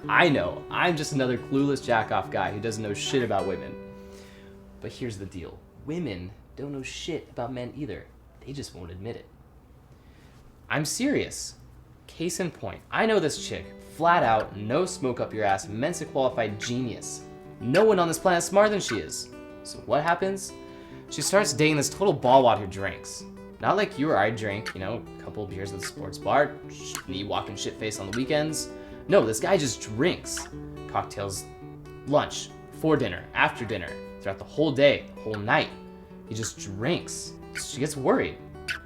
I know, I'm just another clueless jack-off guy who doesn't know shit about women. But here's the deal. Women don't know shit about men either. They just won't admit it. I'm serious. Case in point, I know this chick, flat out, no smoke up your ass, Mensa qualified genius. No one on this planet is smarter than she is. So what happens? She starts dating this total ballwad who drinks. Not like you or I drink, a couple beers at the sports bar, me walking shit-faced on the weekends. No, this guy just drinks. Cocktails, lunch, before dinner, after dinner, throughout the whole day, the whole night. He just drinks. She gets worried.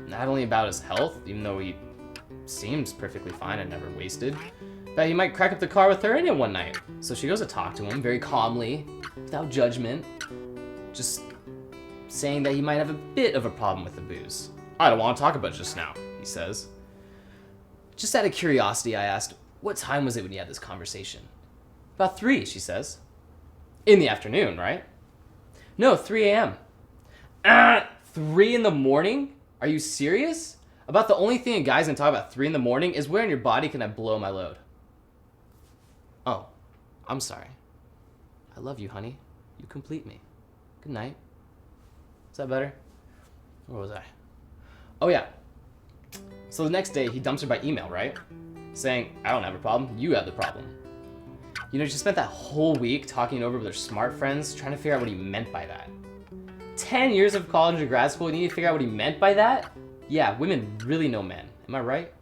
Not only about his health, even though he seems perfectly fine and never wasted, but he might crack up the car with her in it one night. So she goes to talk to him very calmly, without judgment, just saying that he might have a bit of a problem with the booze. I don't want to talk about it just now, he says. Just out of curiosity, I asked, what time was it when you had this conversation? About 3, she says. In the afternoon, right? No, 3 a.m. 3 in the morning? Are you serious? About the only thing a guy's gonna talk about 3 in the morning is where in your body can I blow my load? Oh, I'm sorry. I love you, honey. You complete me. Good night. Is that better? Where was I? Oh yeah. So the next day he dumps her by email, right? Saying, I don't have a problem, you have the problem. She spent that whole week talking it over with her smart friends, trying to figure out what he meant by that. 10 years of college and grad school, you need to figure out what he meant by that? Yeah, women really know men. Am I right?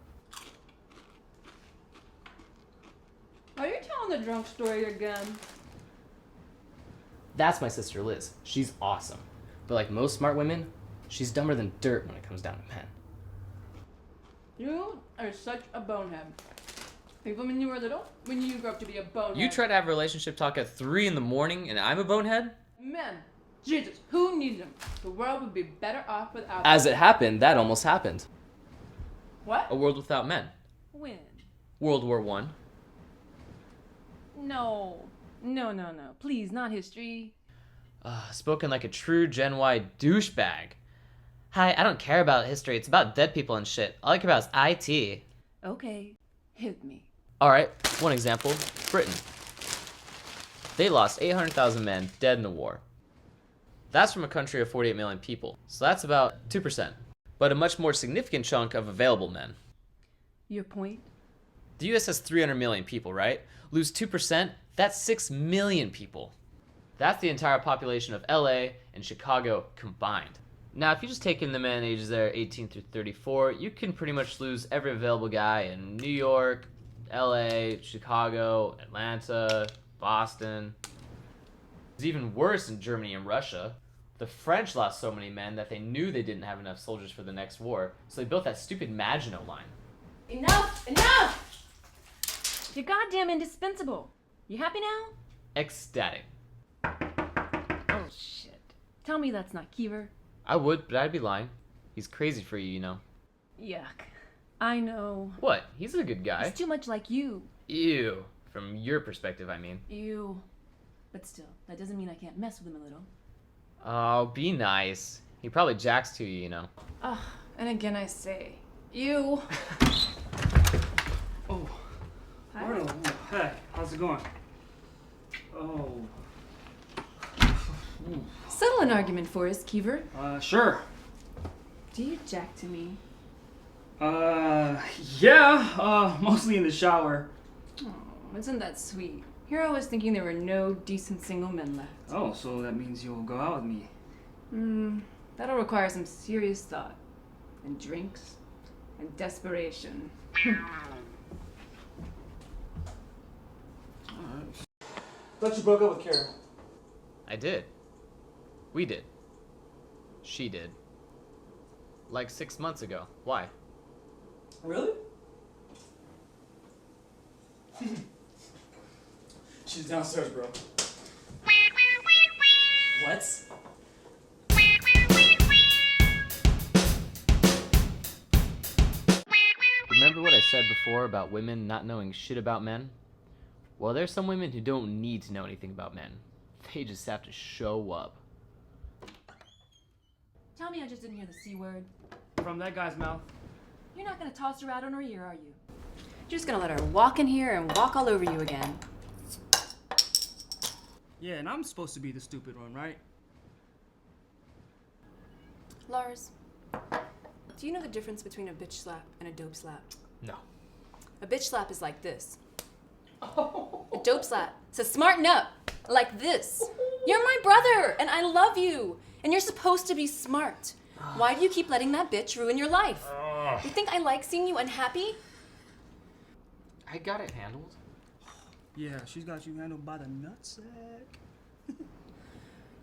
Are you telling the drunk story again? That's my sister Liz. She's awesome. But like most smart women, she's dumber than dirt when it comes down to men. You are such a bonehead. Even when you were little, when you grew up to be a bonehead. You try to have relationship talk at 3 in the morning and I'm a bonehead? Men. Jesus, who needs them? The world would be better off without them. As it happened, that almost happened. What? A world without men. When? World War I. No. No. Please, not history. Spoken like a true Gen Y douchebag. Hi, I don't care about history. It's about dead people and shit. All I care about is IT. Okay, hit me. Alright, one example. Britain. They lost 800,000 men dead in the war. That's from a country of 48 million people, so that's about 2%. But a much more significant chunk of available men. Your point? The US has 300 million people, right? Lose 2%, that's 6 million people. That's the entire population of LA and Chicago combined. Now, if you just take in the men ages there 18 through 34, you can pretty much lose every available guy in New York, LA, Chicago, Atlanta, Boston. It's even worse in Germany and Russia. The French lost so many men that they knew they didn't have enough soldiers for the next war, so they built that stupid Maginot Line. Enough! You're goddamn indispensable. You happy now? Ecstatic. Oh shit. Tell me that's not Kiever. I would, but I'd be lying. He's crazy for you, Yuck. I know. What? He's a good guy. He's too much like you. Ew. From your perspective, I mean. Ew. But still, that doesn't mean I can't mess with him a little. Oh, be nice. He probably jacks to you, Ugh, and again I say, ew. Oh, Hi. Arnold. Hey, how's it going? Oh. Settle an argument for us, Kiever. Sure. Do you jack to me? Yeah, mostly in the shower. Oh, isn't that sweet? Here I was thinking there were no decent single men left. Oh, so that means you'll go out with me. That'll require some serious thought. And drinks. And desperation. Thought you broke up with Kara. I did. We did. She did. Like 6 months ago. Why? Really? She's downstairs, bro. What? Remember what I said before about women not knowing shit about men? Well, there's some women who don't need to know anything about men. They just have to show up. Tell me I just didn't hear the C word. From that guy's mouth. You're not gonna toss her out on her ear, are you? You're just gonna let her walk in here and walk all over you again. Yeah, and I'm supposed to be the stupid one, right? Lars, do you know the difference between a bitch slap and a dope slap? No. A bitch slap is like this. A dope slap says smarten up, like this. You're my brother, and I love you, and you're supposed to be smart. Why do you keep letting that bitch ruin your life? You think I like seeing you unhappy? I got it handled. Yeah, she's got you handled by the nutsack.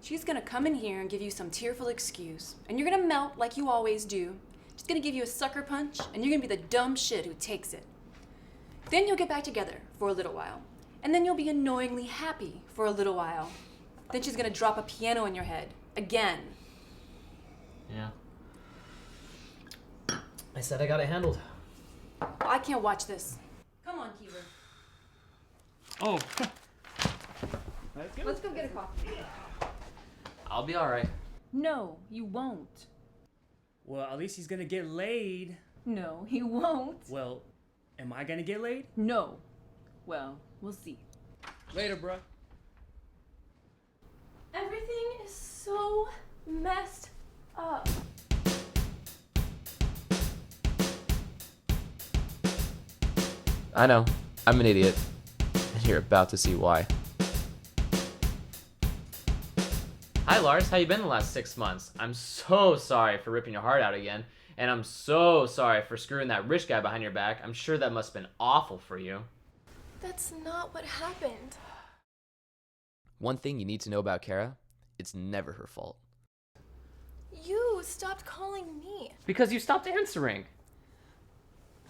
She's gonna come in here and give you some tearful excuse, and you're gonna melt like you always do. She's gonna give you a sucker punch, and you're gonna be the dumb shit who takes it. Then you'll get back together for a little while, and then you'll be annoyingly happy for a little while. Then she's gonna drop a piano in your head, again. Yeah. I said I got it handled. I can't watch this. Come on, Keeler. Oh. Let's go get a coffee. I'll be alright. No, you won't. Well, at least he's gonna get laid. No, he won't. Well, am I gonna get laid? No. Well, we'll see. Later, bruh. Everything is so messed up. I know. I'm an idiot. And you're about to see why. Hi Lars, how you been the last 6 months? I'm so sorry for ripping your heart out again, and I'm so sorry for screwing that rich guy behind your back. I'm sure that must have been awful for you. That's not what happened. One thing you need to know about Kara, it's never her fault. You stopped calling me. Because you stopped answering.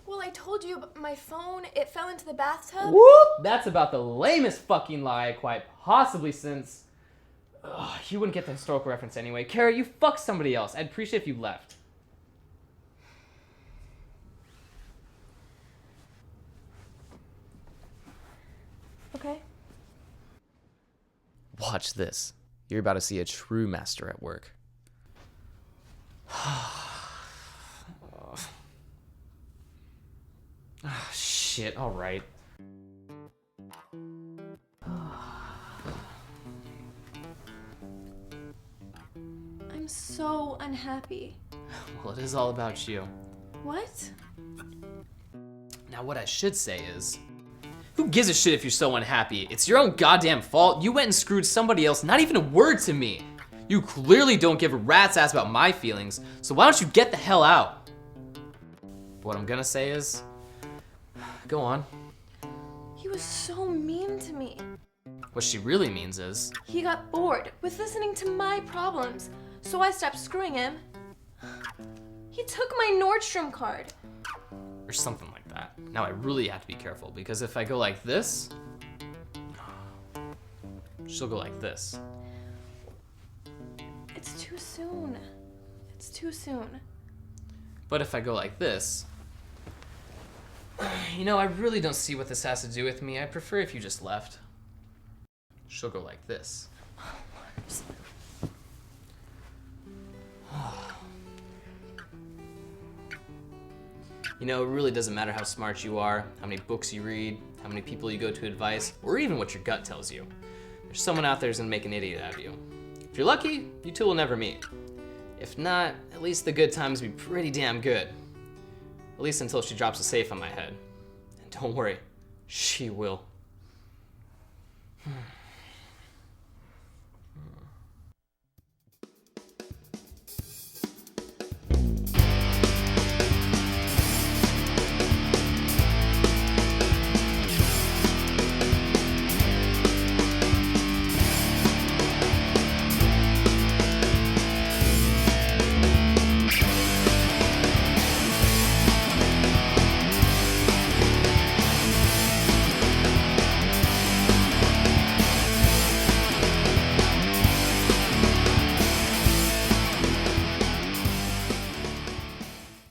Well, I told you, but my phone, it fell into the bathtub. Whoop! That's about the lamest fucking lie quite possibly since... Ugh, you wouldn't get the historical reference anyway. Kara, you fucked somebody else. I'd appreciate if you left. Okay. Watch this. You're about to see a true master at work. Shit, alright. I'm so unhappy. Well, it is all about you. What? Now, what I should say is, who gives a shit if you're so unhappy? It's your own goddamn fault. You went and screwed somebody else, not even a word to me. You clearly don't give a rat's ass about my feelings, so why don't you get the hell out? What I'm gonna say is, go on. He was so mean to me. What she really means is, He got bored with listening to my problems, so I stopped screwing him. He took my Nordstrom card. or something like that. Now I really have to be careful, because if I go like this, she'll go like this. It's too soon. It's too soon. But if I go like this, you know, I really don't see what this has to do with me. I prefer if you just left. She'll go like this. You know, it really doesn't matter how smart you are, how many books you read, how many people you go to advice, or even what your gut tells you. There's someone out there who's gonna make an idiot out of you. If you're lucky, you two will never meet. If not, at least the good times will be pretty damn good. At least until she drops a safe on my head. And don't worry, she will.